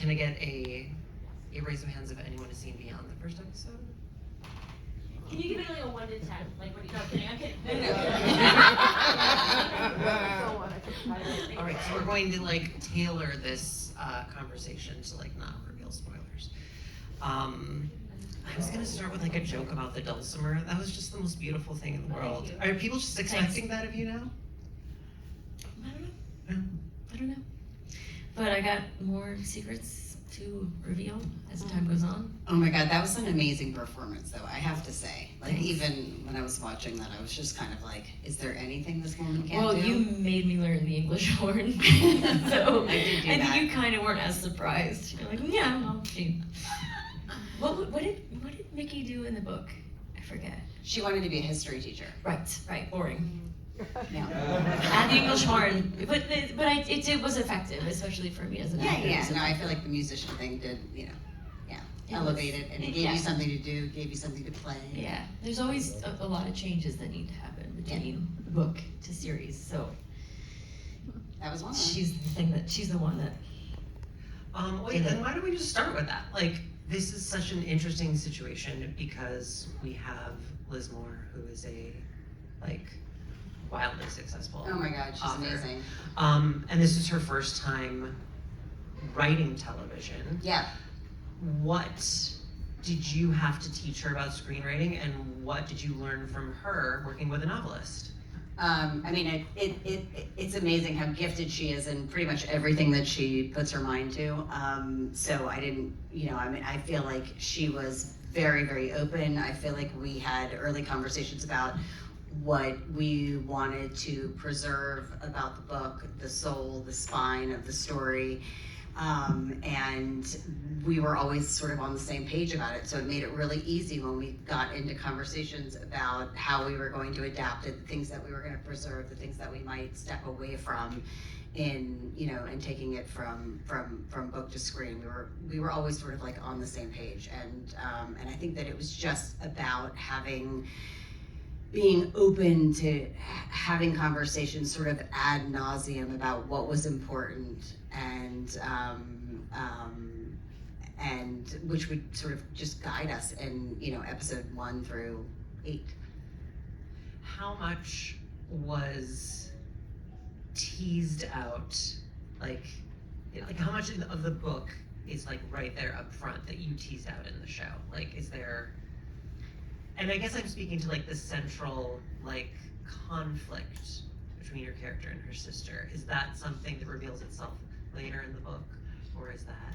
can I get a raise of hands if anyone has seen beyond the first episode? Can you give me like a 1 to 10? Like, what? No, kidding. I'm kidding. All right, so we're going to like tailor this conversation to like not reveal spoilers. I was gonna start with like a joke about the dulcimer. That was just the most beautiful thing in the world. Are people just expecting that of you now? I don't know. But I got more secrets to reveal as time goes on. Oh my God, that was an amazing performance though, I have to say. Like Thanks. even when I was watching that, I was just kind of like, is there anything this woman can't Well, do? you made me learn the English horn. So I did do I that. think you kind of weren't as surprised. You're like, yeah, well, she. What did Mickey do in the book? I forget. She wanted to be a history teacher. Right, boring. Yeah. And the English horn, but it was effective, especially for me as an actor. Yeah. No, I feel like the musician thing did, It elevate was- it, and it gave you something to do, gave you something to play. Yeah, there's always a lot of changes that need to happen between book to series. So That was one. she's the one that. Wait, then why don't we just start with that? Like, this is such an interesting situation because we have Liz Moore, who is a like wildly successful. Oh my God, she's author. amazing. And this is her first time writing television. Yeah. What did you have to teach her about screenwriting, and what did you learn from her working with a novelist? I mean, it's amazing how gifted she is in pretty much everything that she puts her mind to. So I didn't, I feel like she was very, very open. I feel like we had early conversations about what we wanted to preserve about the book, the soul, the spine of the story. And we were always sort of on the same page about it. So it made it really easy when we got into conversations about how we were going to adapt it, the things that we were going to preserve, the things that we might step away from in taking it from book to screen. We were always sort of like on the same page. And I think that it was just about being open to having conversations sort of ad nauseum about what was important and which would sort of just guide us in episode 1 through 8. How much was teased out, like how much of the book is like right there up front that you teased out in the show? Like, is there? And I guess I'm speaking to like the central like conflict between your character and her sister. Is that something that reveals itself later in the book, or is that?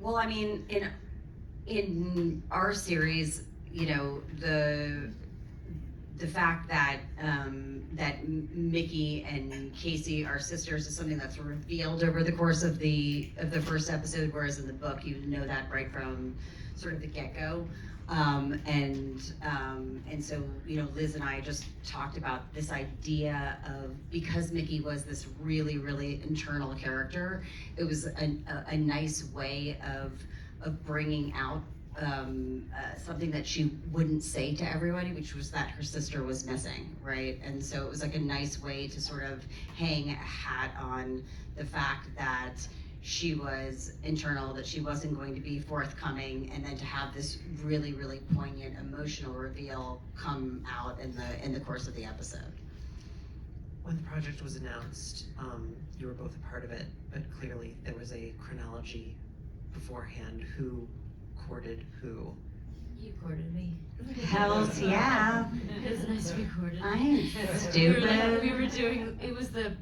Well, I mean, in our series, the fact that that Mickey and Casey are sisters is something that's revealed over the course of the first episode, whereas in the book you know that right from sort of the get-go. And so, Liz and I just talked about this idea of, because Mickey was this really, really internal character, it was a nice way of bringing out something that she wouldn't say to everybody, which was that her sister was missing, right? And so it was like a nice way to sort of hang a hat on the fact that she was internal, that she wasn't going to be forthcoming, and then to have this really, really poignant emotional reveal come out in the course of the episode. When the project was announced, you were both a part of it, but clearly there was a chronology beforehand. Who courted who? You courted me. Hells yeah. It was nice to be courted. I ain't stupid. We were doing. It was the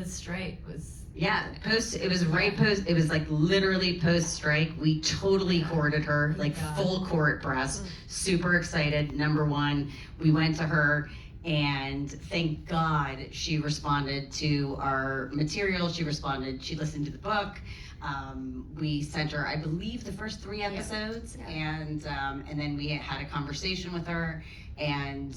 strike was. Yeah, it was like literally post-strike. We totally courted her, like full court press, super excited. Number one, we went to her, and thank God she responded to our material. She listened to the book. We sent her, I believe, the first 3 episodes, and then we had a conversation with her, and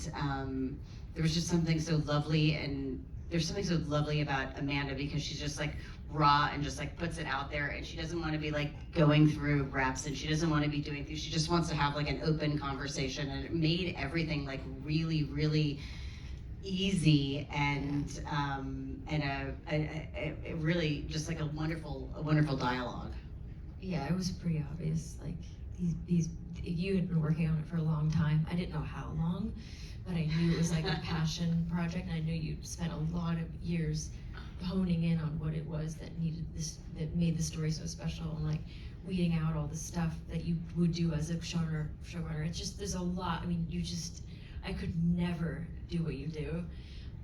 there was just something so lovely, and there's something so lovely about Amanda, because she's just like raw and just like puts it out there, and she doesn't want to be like going through reps, and she doesn't want to be doing things. She just wants to have like an open conversation, and it made everything like really, really easy and a really just like a wonderful dialogue. Yeah, it was pretty obvious. Like these, you had been working on it for a long time. I didn't know how long, but I knew it was like a passion project, and I knew you'd spent a lot of years honing in on what it was that that made the story so special, and like weeding out all the stuff that you would do as a showrunner. It's just, there's a lot. I mean, I could never do what you do.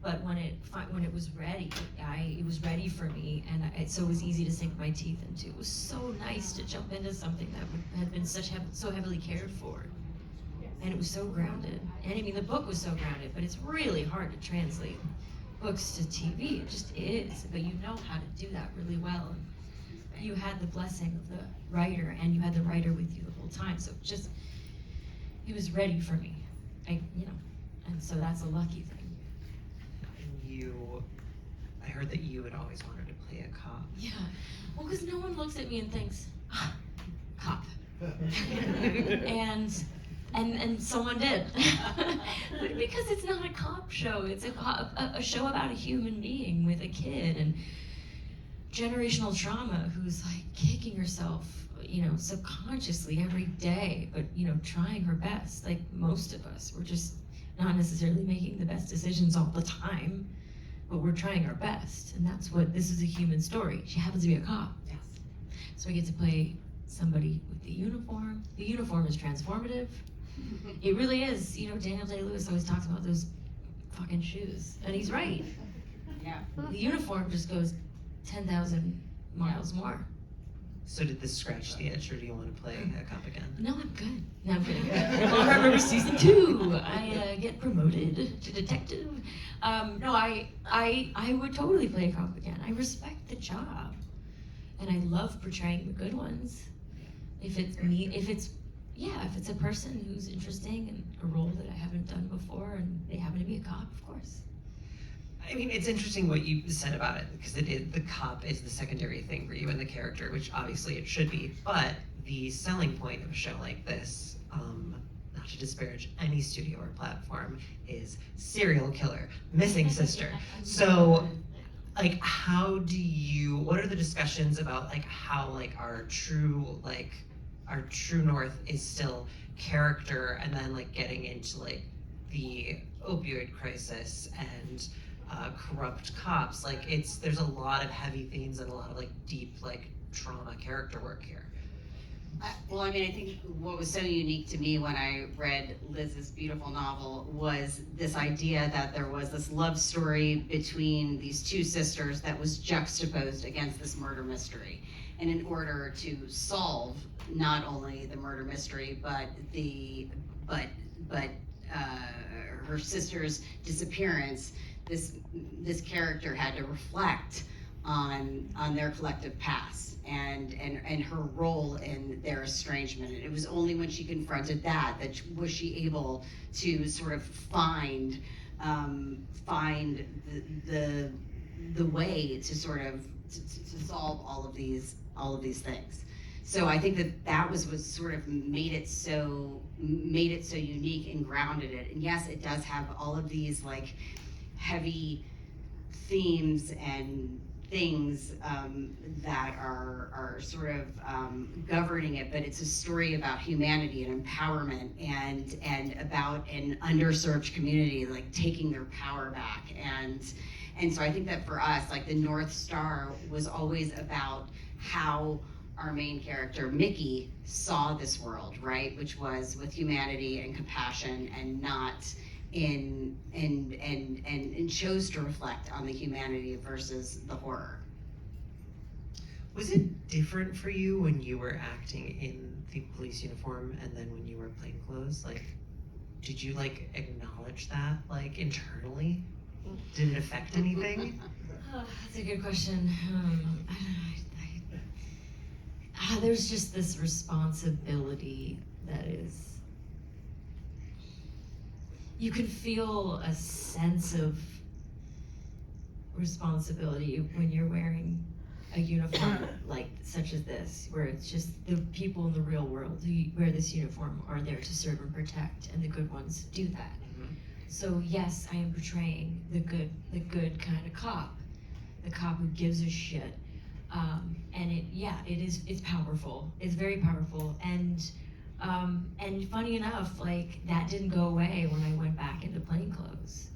But when it was ready, it was ready for me, and so it was easy to sink my teeth into. It was so nice to jump into something that had been so heavily cared for, and it was so grounded. And I mean, the book was so grounded, but it's really hard to translate books to TV. It just is. But you know how to do that really well. And you had the blessing of the writer, and you had the writer with you the whole time. So it was ready for me. And so that's a lucky thing. I heard that you had always wanted to play a cop. Yeah, well, because no one looks at me and thinks, cop. and someone did. But because it's not a cop show, it's a show about a human being with a kid and generational trauma who's like kicking herself, subconsciously every day, but, trying her best. Like most of us, we're just not necessarily making the best decisions all the time, but we're trying our best, and this is a human story. She happens to be a cop. Yes. So I get to play somebody with the uniform. The uniform is transformative. It really is. Daniel Day-Lewis always talks about those fucking shoes, and he's right. Yeah. The uniform just goes 10,000 miles more. So did this scratch the itch, or do you want to play a cop again? No, I'm good. No, I'm kidding. Well, remember season 2, I get promoted to detective. No, I would totally play a cop again. I respect the job, and I love portraying the good ones. If it's a person who's interesting and a role that I haven't done before, and they happen to be a cop, of course. I mean, it's interesting what you said about it, because the cop is the secondary thing for you and the character, which obviously it should be, but the selling point of a show like this, not to disparage any studio or platform, is serial killer, missing sister. So, like, what are the discussions about, like, how, like, our true north is still character, and then, like, getting into, like, the opioid crisis and corrupt cops. Like, there's a lot of heavy themes and a lot of, like, deep, like, trauma character work here. Well, I mean, I think what was so unique to me when I read Liz's beautiful novel was this idea that there was this love story between these two sisters that was juxtaposed against this murder mystery. And in order to solve not only the murder mystery, but her sister's disappearance, this character had to reflect on their collective past and her role in their estrangement. And it was only when she confronted that was she able to sort of find the way to sort of to solve all of these things. So I think that was what sort of made it so unique and grounded it. And yes, it does have all of these like heavy themes and things that are sort of governing it, but it's a story about humanity and empowerment and about an underserved community like taking their power back. And so I think that for us, like the North Star was always about how our main character, Mickey, saw this world, right? Which was with humanity and compassion and not and chose to reflect on the humanity versus the horror. Was it different for you when you were acting in the police uniform and then when you were plainclothes? Like, did you like acknowledge that like internally? Did it affect anything? Oh, that's a good question. There's just this responsibility that is, you can feel a sense of responsibility when you're wearing a uniform like such as this, where it's just the people in the real world who wear this uniform are there to serve and protect, and the good ones do that. So yes, I am portraying the good kind of cop, the cop who gives a shit. And it's powerful. It's very powerful. And funny enough, like that didn't go away when I went back into plainclothes.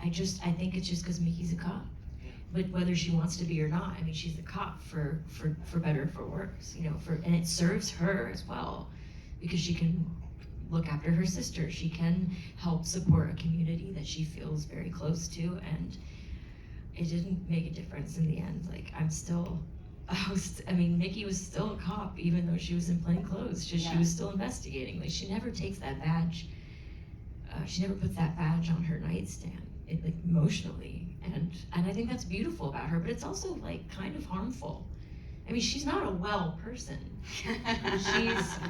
I think it's just because Mickey's a cop. But whether she wants to be or not, I mean, she's a cop for better or for worse, you know. And it serves her as well, because she can look after her sister. She can help support a community that she feels very close to, and it didn't make a difference in the end. Like Mickey was still a cop even though she was in plain clothes. She was still investigating. Like she never takes that badge. She never puts that badge on her nightstand. Like emotionally, and I think that's beautiful about her. But it's also like kind of harmful. I mean, she's not a well person.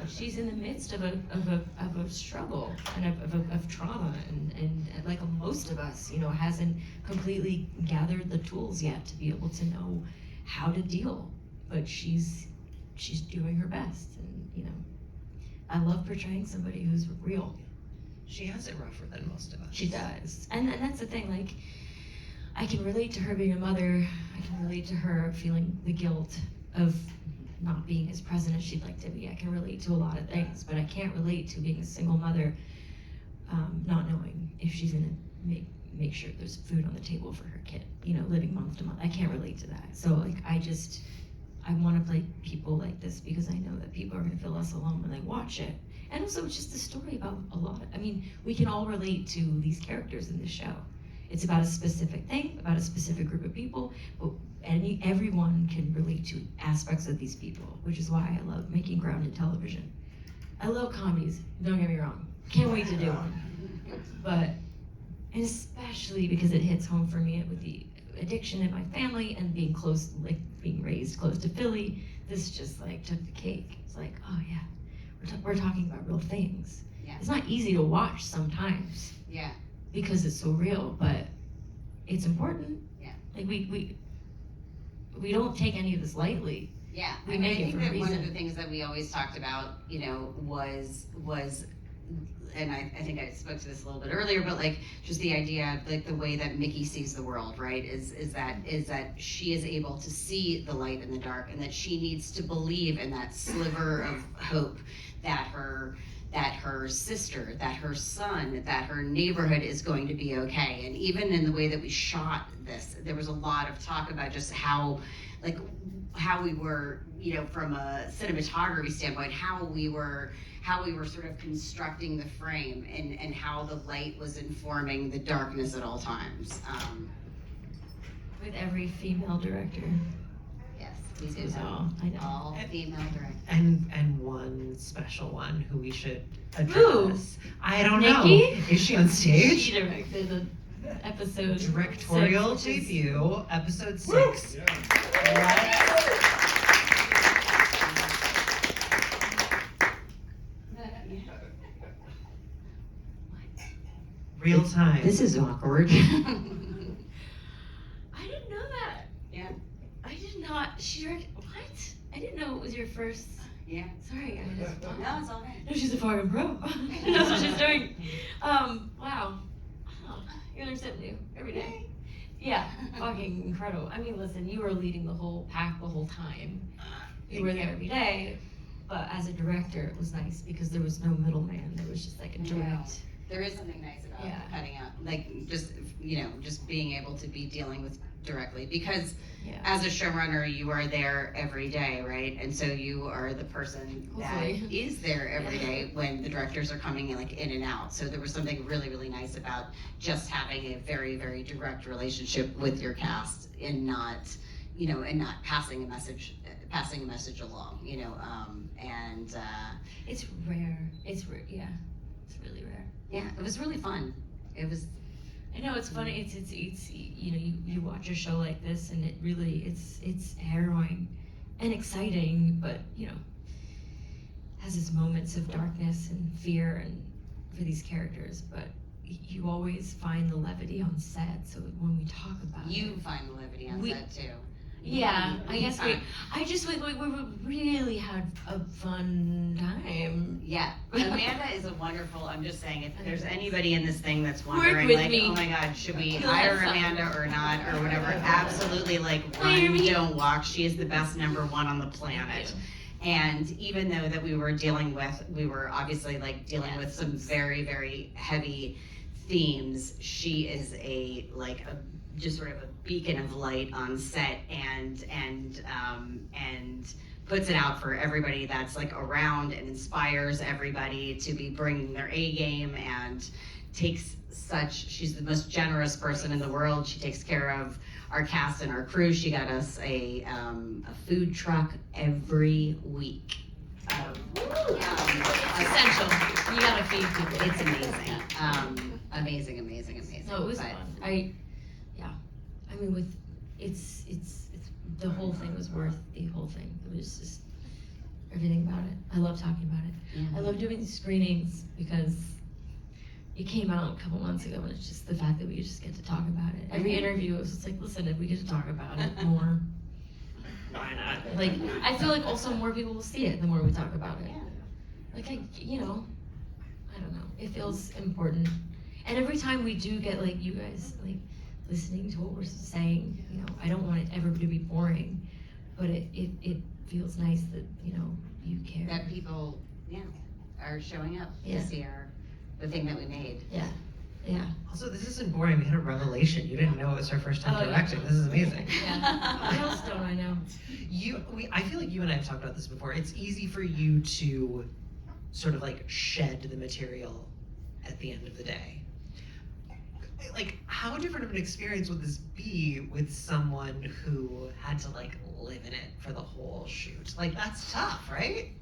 She's in the midst of a struggle and of trauma, and like most of us, you know, hasn't completely gathered the tools yet to be able to know how to deal. But she's doing her best, and you know, I love portraying somebody who's real. She has it rougher than most of us. She does, and that's the thing. Like, I can relate to her being a mother. I can relate to her feeling the guilt of not being as present as she'd like to be. I can relate to a lot of things, but I can't relate to being a single mother, not knowing if she's gonna make sure there's food on the table for her kid, you know, living month to month. I can't relate to that. So like, I want to play people like this because I know that people are gonna feel less alone when they watch it. And also, it's just a story about we can all relate to these characters in this show. It's about a specific thing, about a specific group of people, but everyone can relate to aspects of these people, which is why I love making grounded television. I love comedies, don't get me wrong. Can't wait to do one. And especially because it hits home for me with the addiction in my family and being raised close to Philly, this just like took the cake. It's like, oh yeah, we're talking about real things. Yeah. It's not easy to watch sometimes. Yeah. Because it's so real, but it's important. Yeah. Like we don't take any of this lightly. Yeah. We I make it think for a that one of reason. the things that we always talked about, you know, was and I think I spoke to this a little bit earlier, but like just the idea of like the way that Mickey sees the world, right? Is that she is able to see the light in the dark, and that she needs to believe in that sliver of hope that her sister, that her son, that her neighborhood is going to be okay. And even in the way that we shot this, there was a lot of talk about just how we were, you know, from a cinematography standpoint, how we were sort of constructing the frame, and how the light was informing the darkness at all times. With every female director. Yes, we do So, have I know. all female directors. And one special one who we should address. Who? I don't Nikki? know. Is she on stage? She directed the episode. Directorial 6, which is- debut, episode 6. Real time. This is awkward. I didn't know that. Yeah. I did not. She directed. What? I didn't know it was your first. Yeah. Sorry, I just. No, it's all right. No, she's a fucking pro. That's what she's doing. Wow. Oh, you learn something new every day. Yeah, fucking incredible. I mean, listen, you were leading the whole pack the whole time. You were there every day. But as a director, it was nice because there was no middleman. There was just like a direct. There is something nice about Yeah. cutting out, like just, you know, just being able to be dealing with directly, because Yeah. as a showrunner, you are there every day, right? And so you are the person Hopefully. that is there every Yeah. day when the directors are coming in, like in and out. So there was something really, really nice about just having a very, very direct relationship with your cast, and not, you know, and not passing a message along, you know, It's rare. It's rare. Yeah. It's really rare. yeah, it was really fun. It was. I know it's funny. It's you know, you watch a show like this and it really it's harrowing and exciting, but you know, has its moments of darkness and fear and for these characters. But you always find the levity on set. So when we talk about You it, find the levity on We- set too. yeah, I guess we Fun. really had have a fun time. Yeah, Amanda is a wonderful, I'm just saying, if there's anybody in this thing that's Work wondering, with like, me. oh my God, should we You'll hire have fun. Amanda or not, or whatever, absolutely, like, Hire run, me. don't walk, she is the best #1 on the planet. And even though that we were obviously like dealing with some very, very heavy themes, she is just sort of a beacon of light on set and puts it out for everybody that's like around and inspires everybody to be bringing their A game and she's the most generous person in the world. She takes care of our cast and our crew. She got us a food truck every week. It's essential. You gotta feed people. It's amazing. Amazing. No, it was But- fun. I mean, it's the whole thing was worth the whole thing. It was just everything about it. I love talking about it. Yeah. I love doing these screenings because it came out a couple months ago, and it's just the fact that we just get to talk about it. Every interview, it was just like, listen, if we get to talk about it more, why not? Like, I feel like also more people will see it the more we talk about it. Like, I don't know. It feels important. And every time we do get, like, you guys, like, listening to what we're saying, I don't want it ever to be boring, but it feels nice that, you care. That people, are showing up Yeah. to see the thing that we made. Yeah. Also, this isn't boring. We had a revelation. You didn't know it was her first time Oh, yeah. directing. This is amazing. Yeah. What else don't I know? I feel like you and I have talked about this before. It's easy for you to sort of like shed the material at the end of the day. Like, how different of an experience would this be with someone who had to like live in it for the whole shoot? Like, that's tough, right?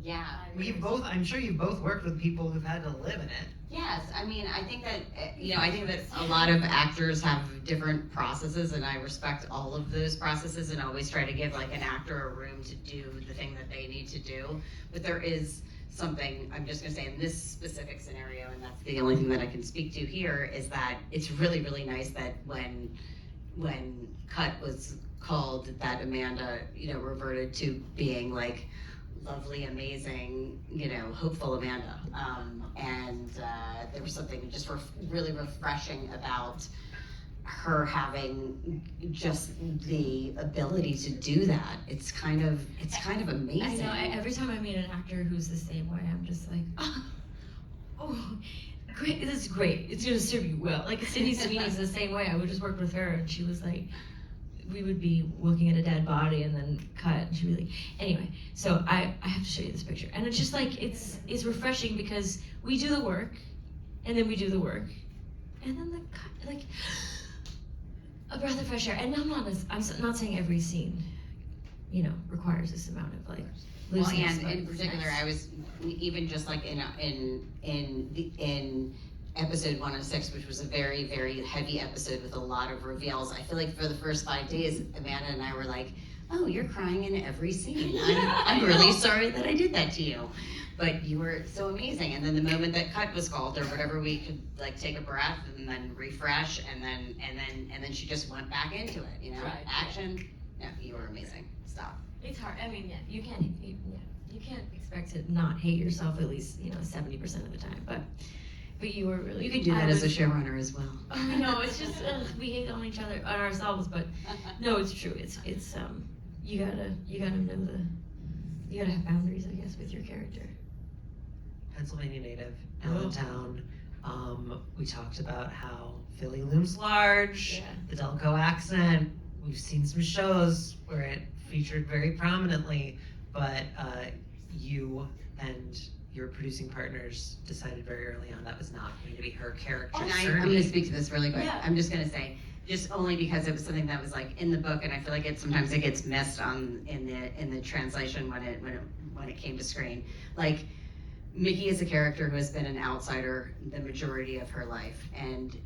Yeah. I'm sure you've both worked with people who've had to live in it. Yes, I mean, I think that a lot of actors have different processes, and I respect all of those processes and always try to give like an actor a room to do the thing that they need to do. But there is something, I'm just gonna say in this specific scenario, and that's the only thing that I can speak to here, is that it's really, really nice that when cut was called, that Amanda, reverted to being like lovely, amazing, hopeful Amanda. And there was something just really refreshing about her having just the ability to do that. It's kind of amazing. I know. Every time I meet an actor who's the same way, I'm just like, oh, great. This is great. It's gonna serve you well. Like Sydney Sweeney's the same way. I would just work with her, and she was like, we would be looking at a dead body and then cut, and she'd be like, anyway. So I have to show you this picture, and it's just like it's refreshing because we do the work, and then we do the work, and then the cut, like. A breath of fresh air, and I'm not saying every scene, requires this amount of like. Well, looseness, and but in it's particular, nice. I was even just like in episode 106, which was a very, very heavy episode with a lot of reveals. I feel like for the first 5 days, Amanda and I were like, "Oh, you're crying in every scene. I'm really sorry that I did that to you." But you were so amazing, and then the moment that cut was called or whatever, we could like take a breath and then refresh, and then she just went back into it. Right. Action. No, you were amazing. Stop. It's hard. I mean, you can't expect to not hate yourself at least 70% of the time. But you were really. You could do that as a showrunner as well. Oh, no, it's just we hate on each other, on ourselves. But no, it's true. It's you gotta know you gotta have boundaries, I guess, with your character. Pennsylvania native, Allentown. We talked about how Philly looms large, the Delco accent. We've seen some shows where it featured very prominently, but you and your producing partners decided very early on that was not going to be her character. And I'm going to speak to this really quick. Yeah. I'm just going to say, just only because it was something that was like in the book, and I feel like sometimes it gets missed in the translation when it came to screen. Like, Mickey is a character who has been an outsider the majority of her life, and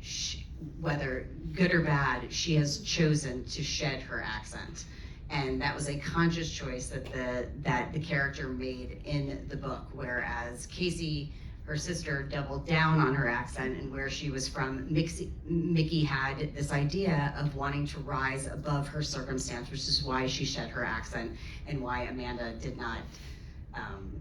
whether good or bad, she has chosen to shed her accent, and that was a conscious choice that the character made in the book. Whereas Casey her sister doubled down on her accent and where she was from. Mickey had this idea of wanting to rise above her circumstance, which is why she shed her accent and why Amanda did not